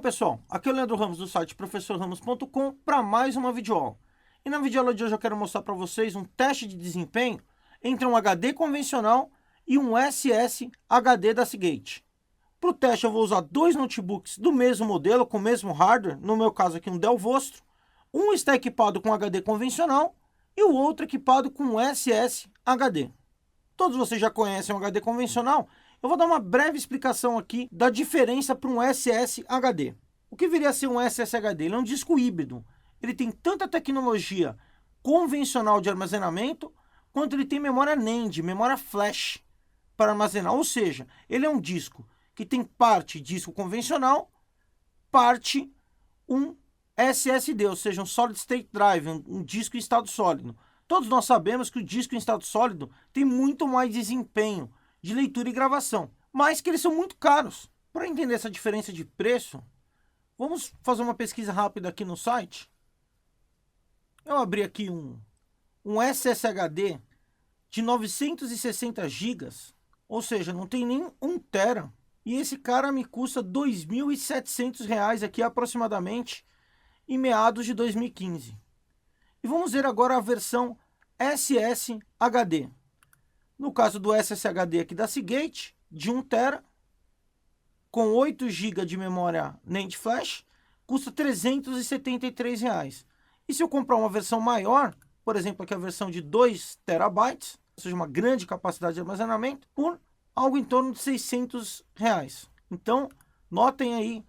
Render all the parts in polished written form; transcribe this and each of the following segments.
Então, pessoal, aqui é o Leandro Ramos do site professorramos.com para mais uma videoaula. E na videoaula de hoje eu quero mostrar para vocês um teste de desempenho entre um HD convencional e um SSHD da Seagate. Para o teste eu vou usar dois notebooks do mesmo modelo, com o mesmo hardware, no meu caso aqui um Dell Vostro. Um está equipado com HD convencional e o outro equipado com SSHD. Todos vocês já conhecem o HD convencional. Eu vou dar uma breve explicação aqui da diferença para um SSHD. O que viria a ser um SSHD? Ele é um disco híbrido. Ele tem tanta tecnologia convencional de armazenamento, quanto ele tem memória NAND, memória flash, para armazenar. Ou seja, ele é um disco que tem parte disco convencional, parte um SSD, ou seja, um Solid State Drive, um disco em estado sólido. Todos nós sabemos que o disco em estado sólido tem muito mais desempenho de leitura e gravação, mas que eles são muito caros. Para entender essa diferença de preço, vamos fazer uma pesquisa rápida aqui no site. Eu abri aqui um SSHD de 960 GB, ou seja, não tem nem 1 tera. E esse cara me custa R$ 2.700 aqui aproximadamente em meados de 2015. E vamos ver agora a versão SSHD. No caso do SSHD aqui da Seagate, de 1 tera, com 8 GB de memória NAND Flash, custa R$ 373. E se eu comprar uma versão maior, por exemplo, aqui a versão de 2 terabytes, ou seja, uma grande capacidade de armazenamento, por algo em torno de R$ 600. Então, notem aí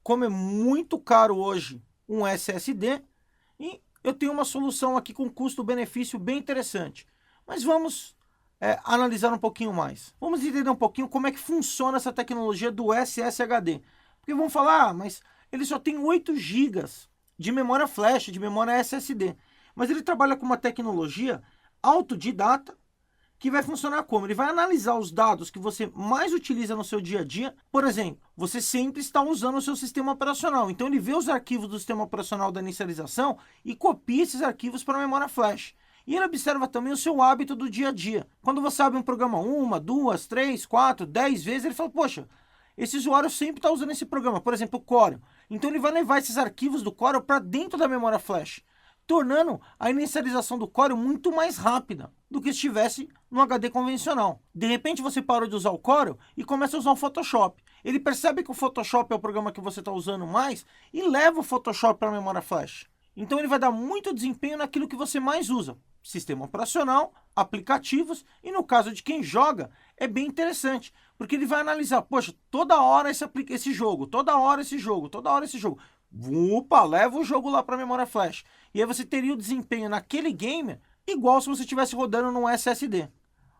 como é muito caro hoje um SSD, e eu tenho uma solução aqui com custo-benefício bem interessante. Mas vamos analisar um pouquinho mais. Vamos entender um pouquinho como é que funciona essa tecnologia do SSHD. Porque vão falar, mas ele só tem 8 GB de memória flash, de memória SSD. Mas ele trabalha com uma tecnologia autodidata, que vai funcionar como? Ele vai analisar os dados que você mais utiliza no seu dia a dia. Por exemplo, você sempre está usando o seu sistema operacional. Então ele vê os arquivos do sistema operacional da inicialização e copia esses arquivos para a memória flash. E ele observa também o seu hábito do dia a dia. Quando você abre um programa 1, 2, 3, 4, 10 vezes, ele fala, poxa, esse usuário sempre está usando esse programa. Por exemplo, o Corel. Então ele vai levar esses arquivos do Corel para dentro da memória flash, tornando a inicialização do Corel muito mais rápida do que se estivesse no HD convencional. De repente você parou de usar o Corel e começa a usar o Photoshop. Ele percebe que o Photoshop é o programa que você está usando mais e leva o Photoshop para a memória flash. Então ele vai dar muito desempenho naquilo que você mais usa. Sistema operacional, aplicativos, e no caso de quem joga, é bem interessante, porque ele vai analisar, poxa, toda hora esse jogo, toda hora esse jogo, toda hora esse jogo. Opa, leva o jogo lá para a memória flash. E aí você teria o desempenho naquele game igual se você estivesse rodando num SSD.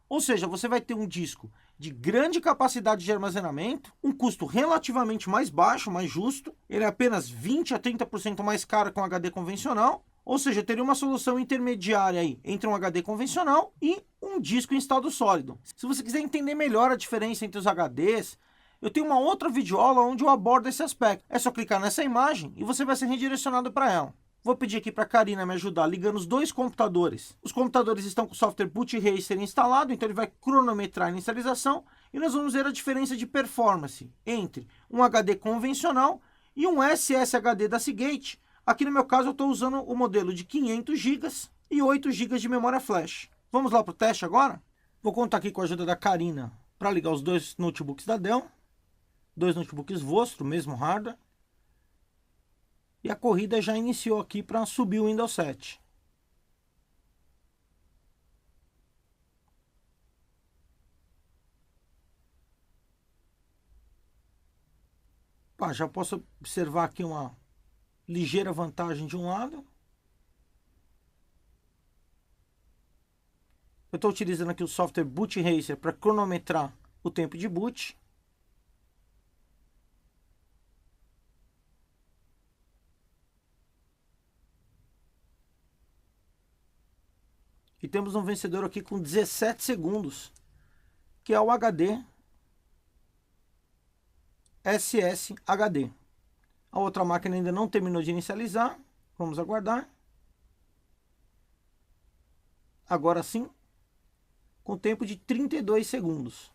Ou seja, você vai ter um disco de grande capacidade de armazenamento, um custo relativamente mais baixo, mais justo. Ele é apenas 20 a 30% mais caro que um HD convencional. Ou seja, teria uma solução intermediária aí entre um HD convencional e um disco em estado sólido. Se você quiser entender melhor a diferença entre os HDs, eu tenho uma outra videoaula onde eu abordo esse aspecto. É só clicar nessa imagem e você vai ser redirecionado para ela. Vou pedir aqui para a Karina me ajudar ligando os dois computadores. Os computadores estão com o software Boot Racer instalado, então ele vai cronometrar a inicialização e nós vamos ver a diferença de performance entre um HD convencional e um SSHD da Seagate. Aqui no meu caso eu estou usando o modelo de 500 GB e 8 GB de memória flash. Vamos lá para o teste agora? Vou contar aqui com a ajuda da Karina para ligar os dois notebooks da Dell. Dois notebooks Vostro, mesmo hardware. E a corrida já iniciou aqui para subir o Windows 7. Já posso observar aqui uma ligeira vantagem de um lado. Eu estou utilizando aqui o software Boot Racer para cronometrar o tempo de boot. E temos um vencedor aqui com 17 segundos, que é o HD SSHD. A outra máquina ainda não terminou de inicializar. Vamos aguardar. Agora sim, com tempo de 32 segundos.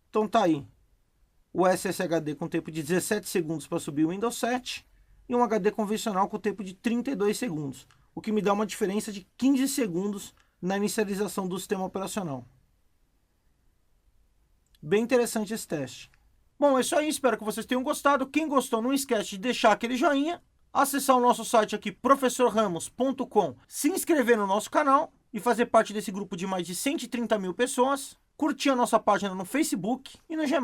Então tá aí. o SSHD com tempo de 17 segundos para subir o Windows 7 e um HD convencional com tempo de 32 segundos, o que me dá uma diferença de 15 segundos na inicialização do sistema operacional. Bem interessante esse teste. Bom, é isso aí, espero que vocês tenham gostado. Quem gostou, não esquece de deixar aquele joinha, acessar o nosso site aqui, professorramos.com, se inscrever no nosso canal e fazer parte desse grupo de mais de 130 mil pessoas, curtir a nossa página no Facebook e no G+.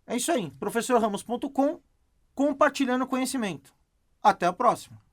É isso aí, professorramos.com, compartilhando conhecimento. Até a próxima!